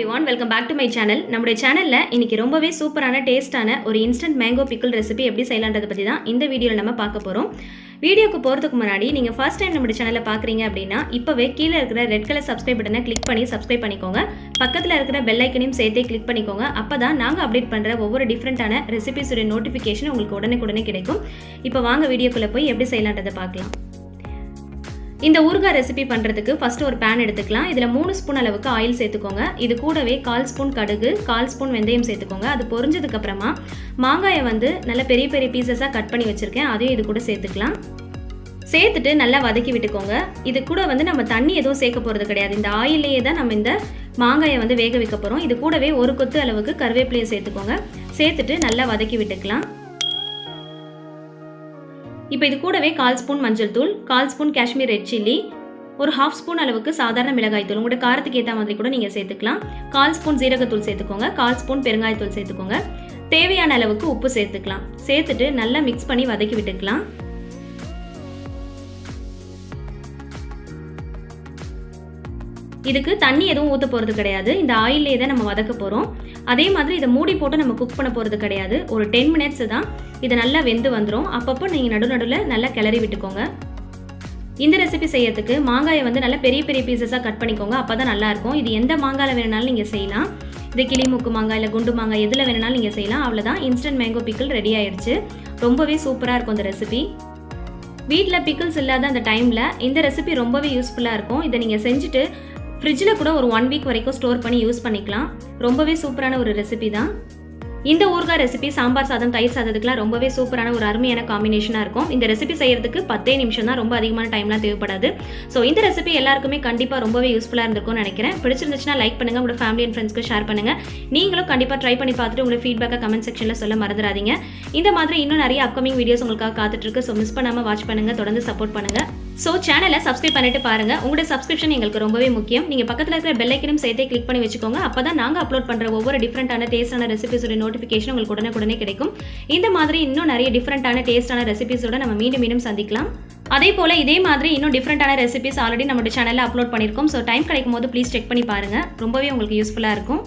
everyone, welcome back to my channel. நம்முடைய சேனல்ல இன்னைக்கு ரொம்பவே சூப்பரான டேஸ்டான ஒரு இன்ஸ்டன்ட் மேங்கோ பிக்கிள் ரெசிபி எப்படி செய்யலாம்ன்றத பத்தி தான் இந்த வீடியோல நம்ம பார்க்க போறோம். வீடியோக்கு போறதுக்கு முன்னாடி நீங்க ஃபர்ஸ்ட் டைம் நம்முடைய சேனலை பார்க்கறீங்க அப்படினா இப்பவே கீழ இருக்கிற ரெட் கலர் சப்ஸ்கிரைப் பட்டனை கிளிக் பண்ணி சப்ஸ்கிரைப் பண்ணிக்கோங்க. பக்கத்துல இருக்கிற பெல் ஐகானையும் சேர்த்தே கிளிக் பண்ணிக்கோங்க. அப்பதான் நாங்க அப்டேட் பண்ற ஒவ்வொரு டிஃபரண்டான ரெசிபீஸோட நோட்டிஃபிகேஷன் உங்களுக்கு உடனே கிடைக்கும். இப்போ வாங்க வீடியோக்குள்ள போய் எப்படி செய்யலாம்ன்றத பார்க்கலாம். இந்த ஊறுகாய் ரெசிபி பண்ணுறதுக்கு ஃபஸ்ட்டு ஒரு பேன் எடுத்துக்கலாம். இதில் 3 ஸ்பூன் அளவுக்கு ஆயில் சேர்த்துக்கோங்க. இது கூடவே 1/4 ஸ்பூன் கடுகு, 1/4 ஸ்பூன் வெந்தயம் சேர்த்துக்கோங்க. அது பொரிஞ்சதுக்கப்புறமா மாங்காயை நல்ல பெரிய பெரிய பீசஸாக கட் பண்ணி வச்சுருக்கேன், அதையும் இது கூட சேர்த்துக்கலாம். சேர்த்துட்டு நல்லா வதக்கி விட்டுக்கோங்க. இது கூட நம்ம தண்ணி எதுவும் சேர்க்க போகிறது கிடையாது. இந்த ஆயிலேயே தான் நம்ம இந்த மாங்காயை வேக வைக்க போகிறோம். இது கூடவே ஒரு கொத்து அளவுக்கு கருவேப்பிலையை சேர்த்துக்கோங்க. சேர்த்துட்டு நல்லா வதக்கி விட்டுக்கலாம். இப்போ இது கூடவே 1/4 ஸ்பூன் மஞ்சள் தூள், 1/4 ஸ்பூன் காஷ்மீர் ரெட் சில்லி, ஒரு 1/2 ஸ்பூன் அளவுக்கு சாதாரண மிளகாய் தூள், உங்களோட காரத்துக்கு ஏற்ற மாதிரி கூட நீங்கள் சேர்த்துக்கலாம். 1/4 ஸ்பூன் ஜீரகத்தூள் சேர்த்துக்கோங்க. 1/4 ஸ்பூன் பெருங்காயத்தூள் சேர்த்துக்கோங்க. தேவையான அளவுக்கு உப்பு சேர்த்துக்கலாம். சேர்த்துட்டு நல்லா மிக்ஸ் பண்ணி வதக்கி விட்டுக்கலாம். இதுக்கு தண்ணி எதுவும் ஊற்ற போகிறது கிடையாது. இந்த ஆயிலே தான் நம்ம வதக்க போகிறோம். அதே மாதிரி இதை மூடி போட்டு நம்ம குக் பண்ண போகிறது கிடையாது. ஒரு 10 மினிட்ஸ் தான் இது நல்லா வெந்து வந்துடும். அப்பப்போ நீங்கள் நடுவில் நல்லா கிளறி விட்டுக்கோங்க. இந்த ரெசிபி செய்யறதுக்கு மாங்காயை நல்லா பெரிய பெரிய பீசஸாக கட் பண்ணிக்கோங்க. அப்போ தான் நல்லாயிருக்கும். இது எந்த மாங்காயில் வேணுனாலும் நீங்கள் செய்யலாம். இது கிளிமூக்கு மாங்காய் இல்லை குண்டு மாங்காய் எதில் வேணுனாலும் நீங்கள் செய்யலாம். அவ்வளோதான், இன்ஸ்டன்ட் மேங்கோ பிக்கிள் ரெடி ஆயிடுச்சு. ரொம்பவே சூப்பராக இருக்கும் இந்த ரெசிபி. வீட்டில் பிக்கிள்ஸ் இல்லாத அந்த டைமில் இந்த ரெசிபி ரொம்பவே யூஸ்ஃபுல்லாக இருக்கும். இதை நீங்கள் செஞ்சுட்டு ஃப்ரிட்ஜில் கூட ஒரு 1 வீக் வரைக்கும் ஸ்டோர் பண்ணி யூஸ் பண்ணிக்கலாம். ரொம்பவே சூப்பரான ஒரு ரெசிபி தான். இந்த ஊறுகாய் ரெசிபி சாம்பார் சாதம், தயிர் சாதத்துக்குலாம் ரொம்பவே சூப்பரான ஒரு அருமையான காம்பினேஷனாக இருக்கும். இந்த ரெசிபி செய்யறதுக்கு 10 நிமிஷம் தான், ரொம்ப அதிகமான டைம்லாம் தேவைப்படாது. ஸோ இந்த ரெசிபி எல்லாருக்குமே கண்டிப்பாக ரொம்பவே யூஸ்ஃபுல்லாக இருந்திருக்கும்னு நினைக்கிறேன். பிடிச்சிருந்துச்சுன்னா லைக் பண்ணுங்கள், உங்களோட ஃபேமிலி அண்ட் ஃப்ரெண்ட்ஸ்க்கு ஷேர் பண்ணுங்கள். நீங்களும் கண்டிப்பாக ட்ரை பண்ணி பார்த்துட்டு உங்களோட ஃபீட்பேக்கை கமெண்ட் செக்ஷனில் சொல்ல மறந்துடாதீங்க. இந்த மாதிரி இன்னும் நிறைய அப்கமிங் வீடியோஸ் உங்களுக்காக காத்துட்ருக்கு. ஸோ மிஸ் பண்ணாமல் வாட்ச் பண்ணுங்கள், தொடர்ந்து சப்போர்ட் பண்ணுங்கள். ஸோ சேனலை சப்ஸ்கிரைப் பண்ணிட்டு பாருங்கள். உங்களோட சப்ஸ்கிரிப்ஷன் எங்களுக்கு ரொம்பவே முக்கியம். நீங்கள் பக்கத்தில் இருக்கிற பெல் ஐக்கனையும் சேர்த்தே கிளிக் பண்ணி வச்சுக்கோங்க. அப்போ தான் நாங்கள் அப்லோட் பண்ணுற ஒவ்வொரு டிஃப்ரெண்டான டேஸ்டான ரெசிபிஸோட நோட்டிஃபிகேஷன் உங்களுக்கு உடனே கிடைக்கும். இந்த மாதிரி இன்னும் நிறைய டிஃப்ரெண்டான டேஸ்டான ரெசிபிஸோட நம்ம மீண்டும் சந்திக்கலாம். அதே போல் இதே மாதிரி இன்னும் டிஃப்ரெண்டான ரெசிபிஸ் ஆல்ரெடி நம்மளோட சேனலில் அப்லோட் பண்ணியிருக்கோம். ஸோ டைம் கிடைக்கும் போது ப்ளீஸ் செக் பண்ணி பாருங்கள். ரொம்பவே உங்களுக்கு யூஸ்ஃபுல்லாக இருக்கும்.